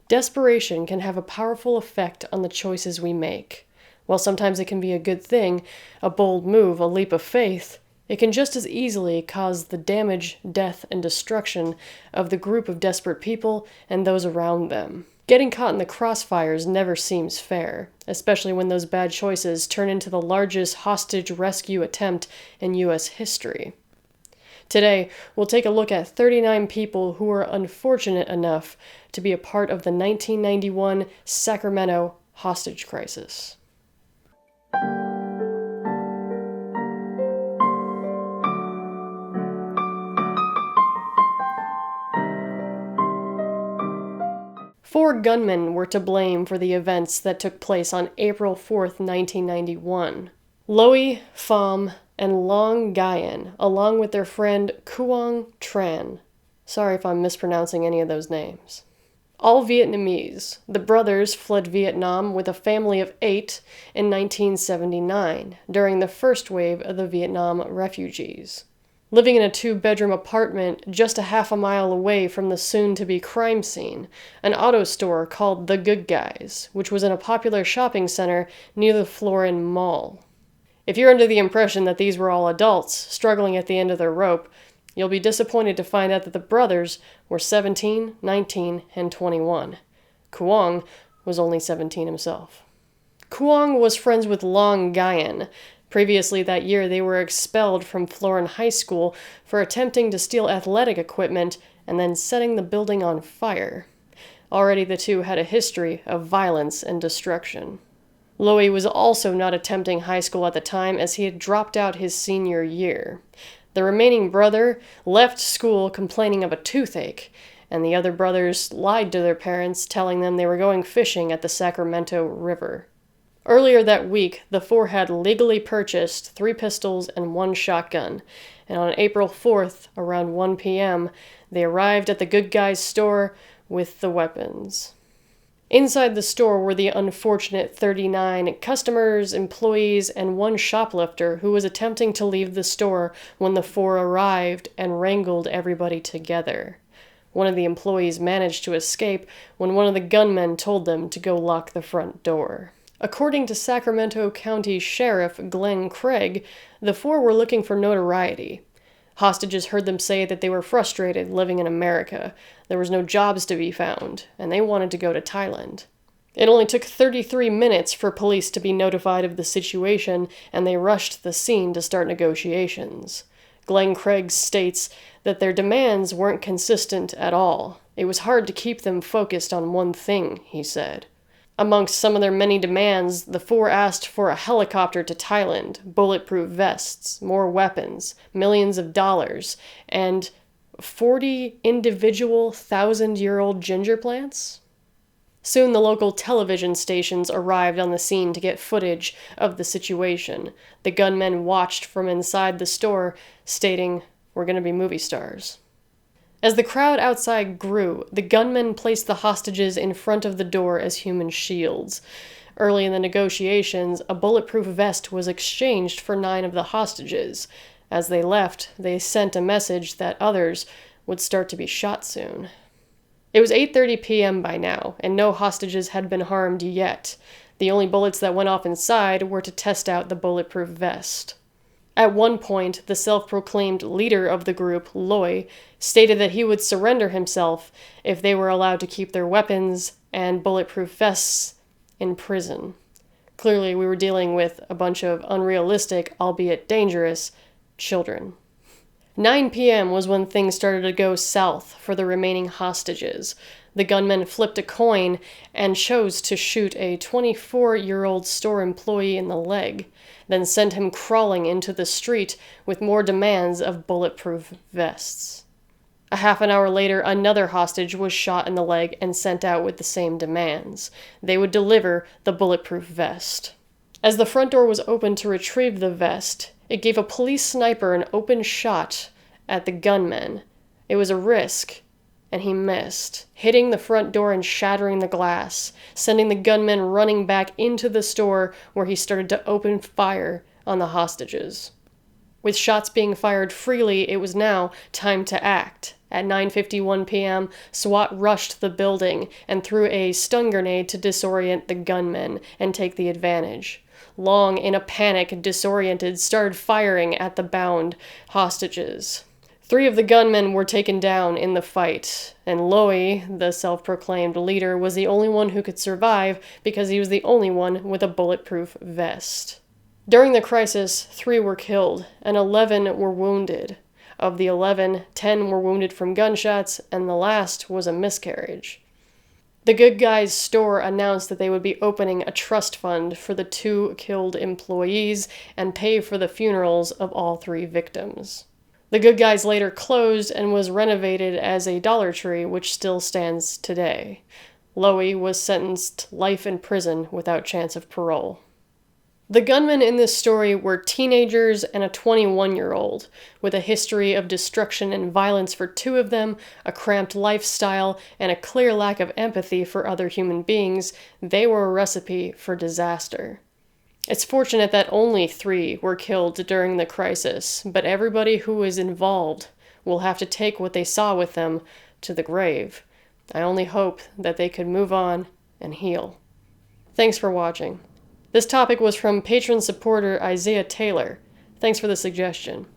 Desperation can have a powerful effect on the choices we make. While sometimes it can be a good thing, a bold move, a leap of faith, it can just as easily cause the damage, death, and destruction of the group of desperate people and those around them. Getting caught in the crossfires never seems fair, especially when those bad choices turn into the largest hostage rescue attempt in U.S. history. Today, we'll take a look at 39 people who were unfortunate enough to be a part of the 1991 Sacramento hostage crisis. Four gunmen were to blame for the events that took place on April 4th, 1991. Loy, Pham, and Long Nguyen, along with their friend Quang Tran. Sorry if I'm mispronouncing any of those names. All Vietnamese. The brothers fled Vietnam with a family of 8 in 1979, during the first wave of the Vietnam refugees. Living in a 2-bedroom apartment just a half a mile away from the soon-to-be crime scene, an auto store called The Good Guys, which was in a popular shopping center near the Florin Mall. If you're under the impression that these were all adults struggling at the end of their rope, you'll be disappointed to find out that the brothers were 17, 19, and 21. Quang was only 17 himself. Quang was friends with Long Nguyen. Previously that year, they were expelled from Florin High School for attempting to steal athletic equipment and then setting the building on fire. Already the two had a history of violence and destruction. Loy was also not attempting high school at the time, as he had dropped out his senior year. The remaining brother left school complaining of a toothache, and the other brothers lied to their parents, telling them they were going fishing at the Sacramento River. Earlier that week, the four had legally purchased 3 pistols and 1 shotgun, and on April 4th, around 1 p.m., they arrived at the Good Guys store with the weapons. Inside the store were the unfortunate 39 customers, employees, and 1 shoplifter who was attempting to leave the store when the 4 arrived and wrangled everybody together. One of the employees managed to escape when one of the gunmen told them to go lock the front door. According to Sacramento County Sheriff Glenn Craig, the 4 were looking for notoriety. Hostages heard them say that they were frustrated living in America. There was no jobs to be found, and they wanted to go to Thailand. It only took 33 minutes for police to be notified of the situation, and they rushed the scene to start negotiations. Glenn Craig states that their demands weren't consistent at all. It was hard to keep them focused on one thing, he said. Amongst some of their many demands, the 4 asked for a helicopter to Thailand, bulletproof vests, more weapons, millions of dollars, and 40 individual 1,000-year-old ginger plants? Soon the local television stations arrived on the scene to get footage of the situation. The gunmen watched from inside the store, stating, "We're going to be movie stars." As the crowd outside grew, the gunmen placed the hostages in front of the door as human shields. Early in the negotiations, a bulletproof vest was exchanged for 9 of the hostages. As they left, they sent a message that others would start to be shot soon. It was 8:30 p.m. by now, and no hostages had been harmed yet. The only bullets that went off inside were to test out the bulletproof vest. At one point, the self-proclaimed leader of the group, Loy, stated that he would surrender himself if they were allowed to keep their weapons and bulletproof vests in prison. Clearly, we were dealing with a bunch of unrealistic, albeit dangerous, children. 9 p.m. was when things started to go south for the remaining hostages. The gunmen flipped a coin and chose to shoot a 24-year-old store employee in the leg, then sent him crawling into the street with more demands of bulletproof vests. A half an hour later, another hostage was shot in the leg and sent out with the same demands. They would deliver the bulletproof vest. As the front door was opened to retrieve the vest, it gave a police sniper an open shot at the gunman. It was a risk, and he missed, hitting the front door and shattering the glass, sending the gunman running back into the store where he started to open fire on the hostages. With shots being fired freely, it was now time to act. At 9:51 p.m., SWAT rushed the building and threw a stun grenade to disorient the gunmen and take the advantage. Long, in a panic, disoriented, started firing at the bound hostages. 3 of the gunmen were taken down in the fight, and Lowy, the self-proclaimed leader, was the only one who could survive because he was the only one with a bulletproof vest. During the crisis, 3 were killed, and 11 were wounded. Of the 11, 10 were wounded from gunshots, and the last was a miscarriage. The Good Guys store announced that they would be opening a trust fund for the 2 killed employees and pay for the funerals of all 3 victims. The Good Guys later closed and was renovated as a Dollar Tree, which still stands today. Lowy was sentenced to life in prison without chance of parole. The gunmen in this story were teenagers and a 21-year-old. With a history of destruction and violence for 2 of them, a cramped lifestyle, and a clear lack of empathy for other human beings, they were a recipe for disaster. It's fortunate that only 3 were killed during the crisis, but everybody who is involved will have to take what they saw with them to the grave. I only hope that they could move on and heal. Thanks for watching. This topic was from patron supporter Isaiah Taylor. Thanks for the suggestion.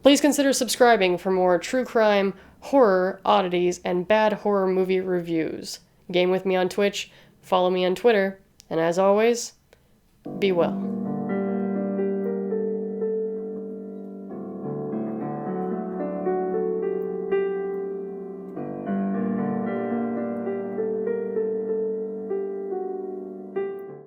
Please consider subscribing for more true crime, horror, oddities, and bad horror movie reviews. Game with me on Twitch, follow me on Twitter, and as always, be well.